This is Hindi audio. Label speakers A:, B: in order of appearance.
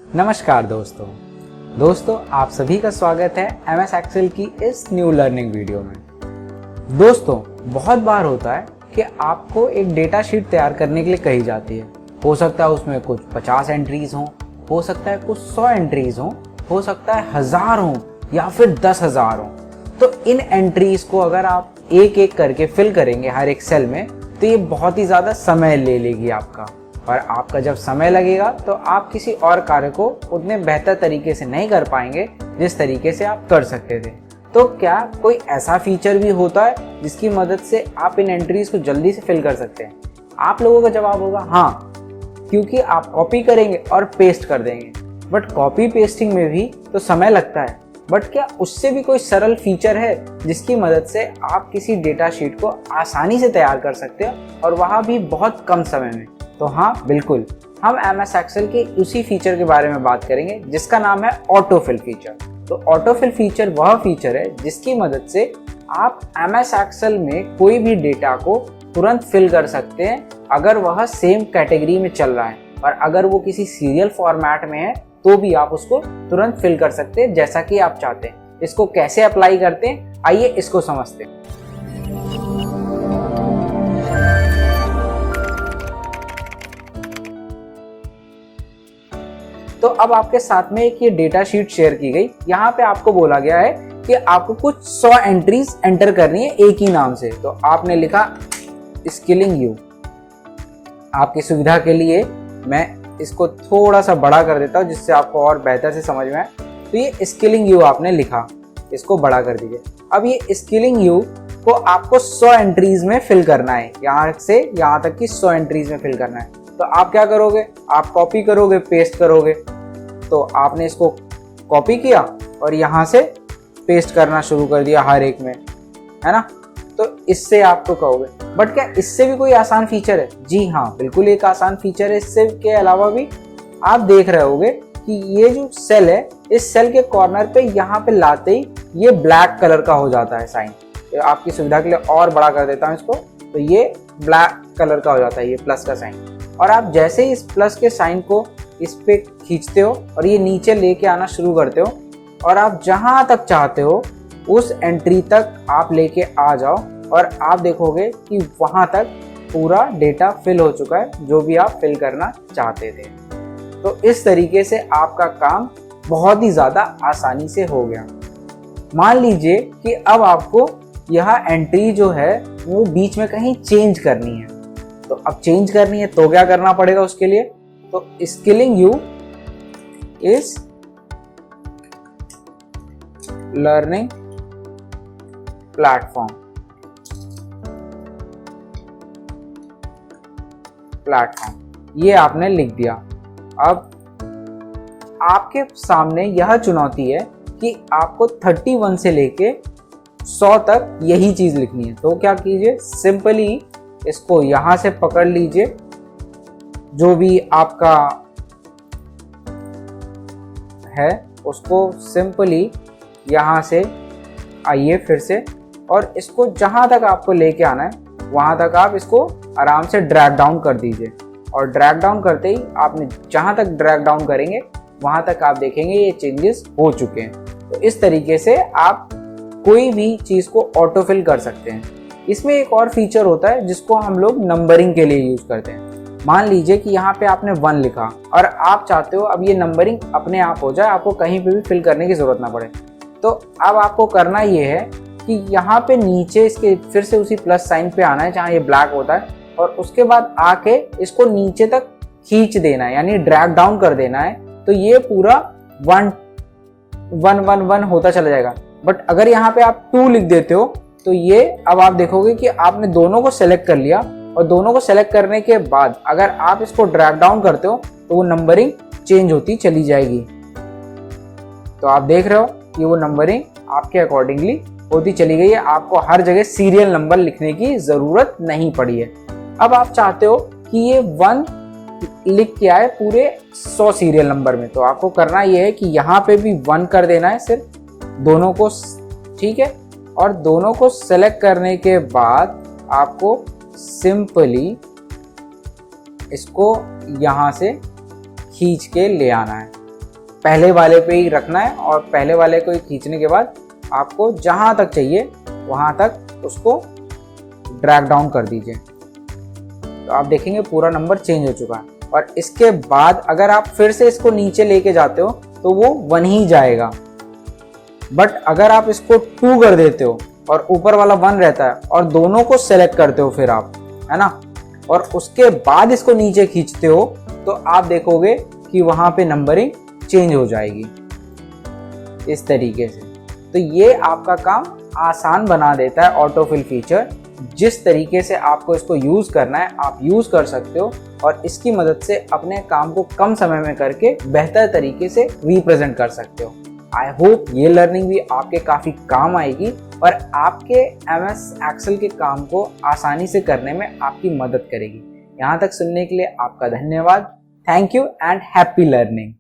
A: नमस्कार दोस्तों आप सभी का स्वागत है MS एक्सेल की इस न्यू लर्निंग वीडियो में। दोस्तों बहुत बार होता है कि आपको एक डेटा शीट तैयार करने के लिए कही जाती है। हो सकता है उसमें कुछ 50 एंट्रीज हों, हो सकता है कुछ 100 एंट्रीज हों, हो सकता है 1000 हों या फिर 10,000 हों। तो इन एंट्रीज को अगर आप एक एक करके फिल करेंगे हर एक सेल में तो ये बहुत ही ज़्यादा समय ले लेगी आपका, और आपका जब समय लगेगा तो आप किसी और कार्य को उतने बेहतर तरीके से नहीं कर पाएंगे जिस तरीके से आप कर सकते थे। तो क्या कोई ऐसा फीचर भी होता है जिसकी मदद से आप इन एंट्रीज को जल्दी से फिल कर सकते हैं? आप लोगों का जवाब होगा हाँ, क्योंकि आप कॉपी करेंगे और पेस्ट कर देंगे। बट कॉपी पेस्टिंग में भी तो समय लगता है, बट क्या उससे भी कोई सरल फीचर है जिसकी मदद से आप किसी डेटा शीट को आसानी से तैयार कर सकते हो और वहाँ भी बहुत कम समय में? तो हाँ बिल्कुल, हम MS एक्सेल के उसी फीचर के बारे में बात करेंगे जिसका नाम है ऑटोफिल फीचर। तो ऑटोफिल फीचर वह फीचर है जिसकी मदद से आप MS एक्सेल में कोई भी डेटा को तुरंत फिल कर सकते हैं अगर वह सेम कैटेगरी में चल रहा है, और अगर वो किसी सीरियल फॉर्मेट में है तो भी आप उसको तुरंत फिल कर सकते हैं जैसा कि आप चाहते हैं। इसको कैसे अप्लाई करते हैं, आइए इसको समझते हैं। तो अब आपके साथ में एक ये डेटा शीट शेयर की गई। यहाँ पे आपको बोला गया है कि आपको कुछ 100 एंट्रीज एंटर करनी है एक ही नाम से। तो आपने लिखा स्किलिंग यू। आपकी सुविधा के लिए मैं इसको थोड़ा सा बड़ा कर देता हूँ जिससे आपको और बेहतर से समझ में आए। तो ये स्किलिंग यू आपने लिखा, इसको बड़ा कर दीजिए। अब ये स्किलिंग यू को आपको 100 एंट्रीज में फिल करना है, यहाँ से यहाँ तक की 100 एंट्रीज में फिल करना है। तो आप क्या करोगे, आप कॉपी करोगे, पेस्ट करोगे। तो आपने इसको कॉपी किया और यहाँ से पेस्ट करना शुरू कर दिया हर एक में, है ना। तो इससे आप तो कहोगे बट क्या इससे भी कोई आसान फीचर है? जी हाँ बिल्कुल, एक आसान फीचर है। इससे के अलावा भी आप देख रहे होगे कि ये जो सेल है, इस सेल के कॉर्नर पे यहाँ पे लाते ही ये ब्लैक कलर का हो जाता है साइन। तो आपकी सुविधा के लिए और बड़ा कर देता हूँ इसको। तो ये ब्लैक कलर का हो जाता है, ये प्लस का साइन। और आप जैसे ही इस प्लस के साइन को इस पे खींचते हो और ये नीचे लेके आना शुरू करते हो, और आप जहां तक चाहते हो उस एंट्री तक आप लेके आ जाओ, और आप देखोगे कि वहां तक पूरा डेटा फिल हो चुका है जो भी आप फिल करना चाहते थे। तो इस तरीके से आपका काम बहुत ही ज़्यादा आसानी से हो गया। मान लीजिए कि अब आपको यह एंट्री जो है वो बीच में कहीं चेंज करनी है। तो अब चेंज करनी है तो क्या करना पड़ेगा उसके लिए? तो skilling you is learning platform ये आपने लिख दिया। अब आपके सामने यह चुनौती है कि आपको 31 से लेके 100 तक यही चीज लिखनी है। तो क्या कीजिए, सिंपली इसको यहां से पकड़ लीजिए, जो भी आपका है उसको सिंपली यहां से आइए फिर से, और इसको जहां तक आपको लेके आना है वहां तक आप इसको आराम से ड्रैग डाउन कर दीजिए। और ड्रैग डाउन करते ही आपने जहां तक ड्रैग डाउन करेंगे वहां तक आप देखेंगे ये चेंजेस हो चुके हैं। तो इस तरीके से आप कोई भी चीज को ऑटोफिल कर सकते हैं। इसमें एक और फीचर होता है जिसको हम लोग नंबरिंग के लिए यूज करते हैं। मान लीजिए कि यहाँ पे आपने 1 लिखा और आप चाहते हो अब ये नंबरिंग अपने आप हो जाए, आपको कहीं पे भी फिल करने की जरूरत ना पड़े। तो अब आपको करना ये है कि यहाँ पे नीचे इसके फिर से उसी प्लस साइन पे आना है जहाँ ये ब्लैक होता है, और उसके बाद आके इसको नीचे तक खींच देना है, यानी ड्रैग डाउन कर देना है। तो ये पूरा 1 1 1 1 होता चला जाएगा। बट अगर यहाँ पे आप 2 लिख देते हो तो ये अब आप देखोगे कि आपने दोनों को सेलेक्ट कर लिया, और दोनों को सेलेक्ट करने के बाद अगर आप इसको ड्रैग डाउन करते हो तो वो नंबरिंग चेंज होती चली जाएगी। तो आप देख रहे हो कि वो नंबरिंग आपके अकॉर्डिंगली होती चली गई है। आपको हर जगह सीरियल नंबर लिखने की जरूरत नहीं पड़ी है। अब आप चाहते हो कि ये 1 लिख के आए पूरे 100 सीरियल नंबर में, तो आपको करना ये है कि यहाँ पे भी 1 कर देना है सिर्फ दोनों को, ठीक है। और दोनों को सेलेक्ट करने के बाद आपको सिंपली इसको यहाँ से खींच के ले आना है। पहले वाले पे ही रखना है और पहले वाले को ही खींचने के बाद आपको जहां तक चाहिए वहां तक उसको ड्रैग डाउन कर दीजिए। तो आप देखेंगे पूरा नंबर चेंज हो चुका है। और इसके बाद अगर आप फिर से इसको नीचे लेके जाते हो तो वो 1 ही जाएगा। बट अगर आप इसको 2 कर देते हो और ऊपर वाला 1 रहता है और दोनों को सेलेक्ट करते हो फिर आप, है ना, और उसके बाद इसको नीचे खींचते हो तो आप देखोगे कि वहां पे नंबरिंग चेंज हो जाएगी इस तरीके से। तो ये आपका काम आसान बना देता है ऑटोफिल फीचर। जिस तरीके से आपको इसको यूज़ करना है आप यूज़ कर सकते हो और इसकी मदद से अपने काम को कम समय में करके बेहतर तरीके से रिप्रेजेंट कर सकते हो। आई होप ये लर्निंग भी आपके काफ़ी काम आएगी और आपके MS एक्सेल के काम को आसानी से करने में आपकी मदद करेगी। यहाँ तक सुनने के लिए आपका धन्यवाद। Thank you and happy learning.